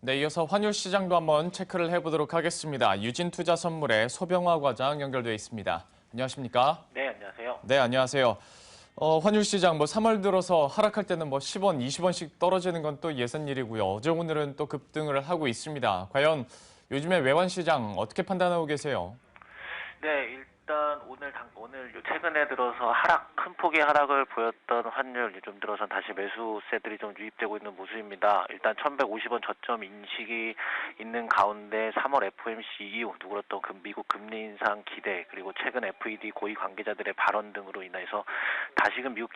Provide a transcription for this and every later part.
네, 이어서 환율 시장도 한번 체크를 해보도록 하겠습니다. 유진투자선물의 소병화 과장 연결돼 있습니다. 안녕하십니까? 네, 안녕하세요. 네, 안녕하세요. 환율 시장 3월 들어서 하락할 때는 10원, 20원씩 떨어지는 건 또 예산 일이고요. 어제 오늘은 또 급등을 하고 있습니다. 과연 요즘에 외환 시장 어떻게 판단하고 계세요? 네, 일단 오늘 최근에 들어서 큰 폭의 하락을 보였던 환율 요즘 들어서 다시 매수세들이 좀 유입되고 있는 모습입니다. 일단 1,150원 저점 인식이 있는 가운데 3월 FOMC 이후 누그렀던 미국 금리 인상 기대 그리고 최근 FED 고위 관계자들의 발언 등으로 인해서 다시금 미국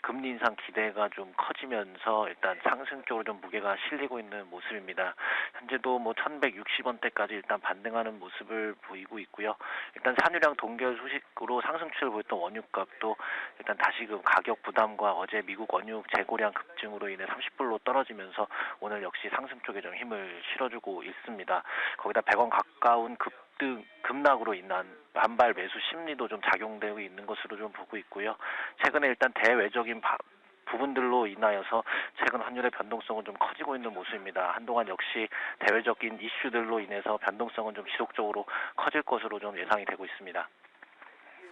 금리 인상 기대가 좀 커지면서 일단 상승 쪽으로 좀 무게가 실리고 있는 모습입니다. 현재도 1,160원대까지 일단 반등하는 모습을 보이고 있고요. 일단 산유량 동결 소식으로 상승 추세를 보였던 원유값도 일단 다시금 가격 부담과 어제 미국 원유 재고량 급증으로 인해 30불로 떨어지면서 오늘 역시 상승 쪽에 좀 힘을 실어주고 있습니다. 거기다 100원 가까운 급락으로 인한 반발 매수 심리도 좀 작용되고 있는 것으로 좀 보고 있고요. 최근에 일단 대외적인 부분들로 인하여서 최근 환율의 변동성은 좀 커지고 있는 모습입니다. 한동안 역시 대외적인 이슈들로 인해서 변동성은 좀 지속적으로 커질 것으로 좀 예상이 되고 있습니다.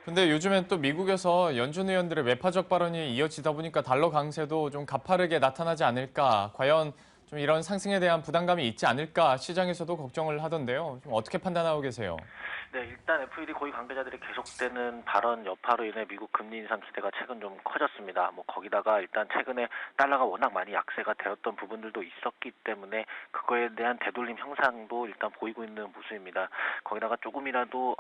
근데 요즘엔 또 미국에서 연준 의원들의 매파적 발언이 이어지다 보니까 달러 강세도 좀 가파르게 나타나지 않을까, 과연 좀 이런 상승에 대한 부담감이 있지 않을까 시장에서도 걱정을 하던데요. 좀 어떻게 판단하고 계세요? 네, 일단 FED 고위 관계자들의 계속되는 발언 여파로 인해 미국 금리 인상 기대가 최근 좀 커졌습니다. 거기다가 일단 최근에 달러가 워낙 많이 약세가 되었던 부분들도 있었기 때문에 그거에 대한 되돌림 형상도 일단 보이고 있는 모습입니다. 거기다가 조금이라도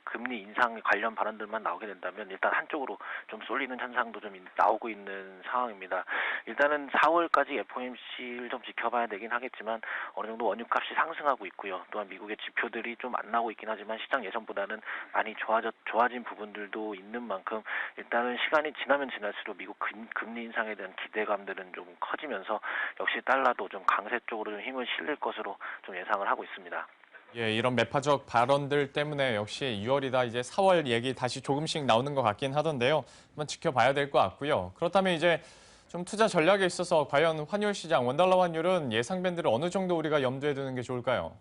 금리 인상 관련 발언들만 나오게 된다면 일단 한쪽으로 좀 쏠리는 현상도 좀 나오고 있는 상황입니다. 일단은 4월까지 FOMC를 좀 지켜봐야 되긴 하겠지만 어느 정도 원유값이 상승하고 있고요. 또한 미국의 지표들이 좀 안 나오고 있긴 하지만 시장 예상보다는 많이 좋아진 부분들도 있는 만큼 일단은 시간이 지나면 지날수록 미국 금리 인상에 대한 기대감들은 좀 커지면서 역시 달러도 좀 강세 쪽으로 좀 힘을 실릴 것으로 좀 예상을 하고 있습니다. 예, 이런 매파적 발언들 때문에 역시 6월이다 이제 4월 얘기 다시 조금씩 나오는 것 같긴 하던데요. 한번 지켜봐야 될 것 같고요. 그렇다면 이제 좀 투자 전략에 있어서 과연 환율 시장, 원달러 환율은 예상 밴드를 어느 정도 우리가 염두에 두는 게 좋을까요?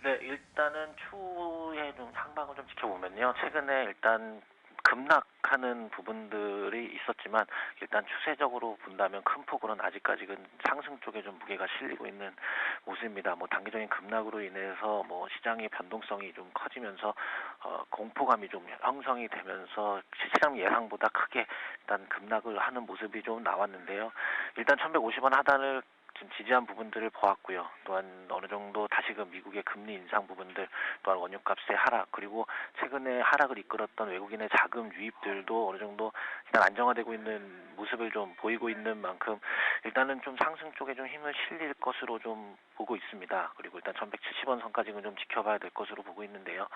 네, 일단은 추후에 좀 상방을 좀 지켜보면요. 최근에 일단 급락하는 부분들이 있었지만 일단 추세적으로 본다면 큰 폭으로는 아직까지는 상승 쪽에 좀 무게가 실리고 있는 모습입니다. 단기적인 급락으로 인해서 시장의 변동성이 좀 커지면서 공포감이 좀 형성이 되면서 시장 예상보다 크게 일단 급락을 하는 모습이 좀 나왔는데요. 일단 1,150원 하단을 좀 지지한 부분들을 보았고요. 또한 어느 정도 다시금 미국의 금리 인상 부분들, 또한 원유값의 하락, 그리고 최근에 하락을 이끌었던 외국인의 자금 유입들도 어느 정도 일단 안정화되고 있는 모습을 좀 보이고 있는 만큼 일단은 좀 상승 쪽에 좀 힘을 실릴 것으로 좀 보고 있습니다. 그리고 일단 1,170원 선까지는 좀 지켜봐야 될 것으로 보고 있는데요.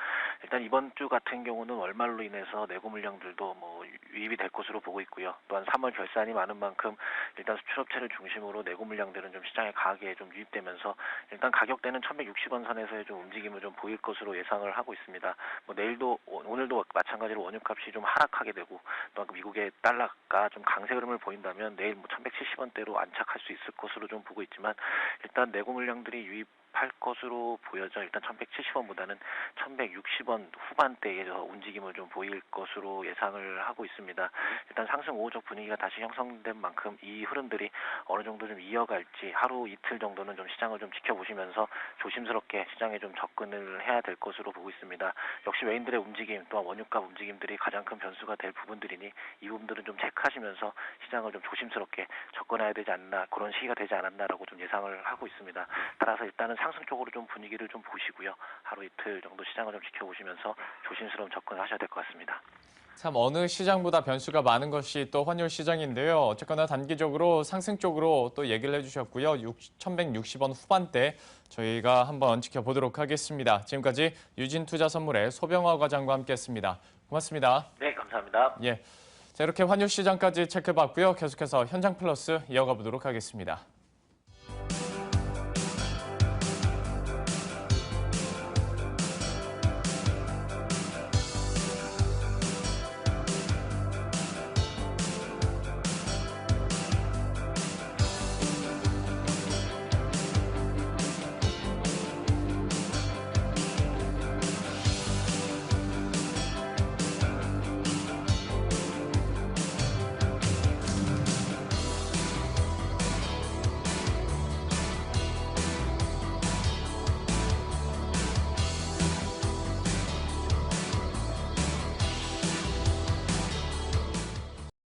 일단 이번 주 같은 경우는 월말로 인해서 내고 물량들도 유입이 될 것으로 보고 있고요. 또한 3월 결산이 많은 만큼 일단 수출업체를 중심으로 내고 물량들은 좀 시장에 강하게 좀 유입되면서 일단 가격대는 1,160원 선에서의 좀 움직임을 좀 보일 것으로 예상을 하고 있습니다. 오늘도 마찬가지로 원유값이 좀 하락하게 되고 또 미국의 달러가 좀 강세 흐름을 보인다면 내일 1,170원대로 안착할 수 있을 것으로 좀 보고 있지만 일단 내고 물량들이 유입할 것으로 보여져 일단 1,170원보다는 1,160원 후반대에 움직임을 좀 보일 것으로 예상을 하고 있습니다. 일단 상승 우호적 분위기가 다시 형성된 만큼 이 흐름들이 어느 정도 좀 이어갈지 하루 이틀 정도는 좀 시장을 좀 지켜보시면서 조심스럽게 시장에 좀 접근을 해야 될 것으로 보고 있습니다. 역시 외인들의 움직임 또한 원유값 움직임들이 가장 큰 변수가 될 부분들이니 이 부분들은 좀 체크하시면서 시장을 좀 조심스럽게 접근해야 되지 않나 그런 시기가 되지 않았나라고 좀 예상을 하고 있습니다. 따라서 일단은 상승 쪽으로 좀 분위기를 좀 보시고요. 하루 이틀 정도 시장을 좀 지켜보시면서 조심스러운 접근을 하셔야 될 것 같습니다. 참 어느 시장보다 변수가 많은 것이 또 환율 시장인데요. 어쨌거나 단기적으로 상승 쪽으로 또 얘기를 해주셨고요. 1,160원 후반대 저희가 한번 지켜보도록 하겠습니다. 지금까지 유진투자선물의 소병화 과장과 함께했습니다. 고맙습니다. 네, 감사합니다. 예, 자 이렇게 환율 시장까지 체크해봤고요. 계속해서 현장 플러스 이어가 보도록 하겠습니다.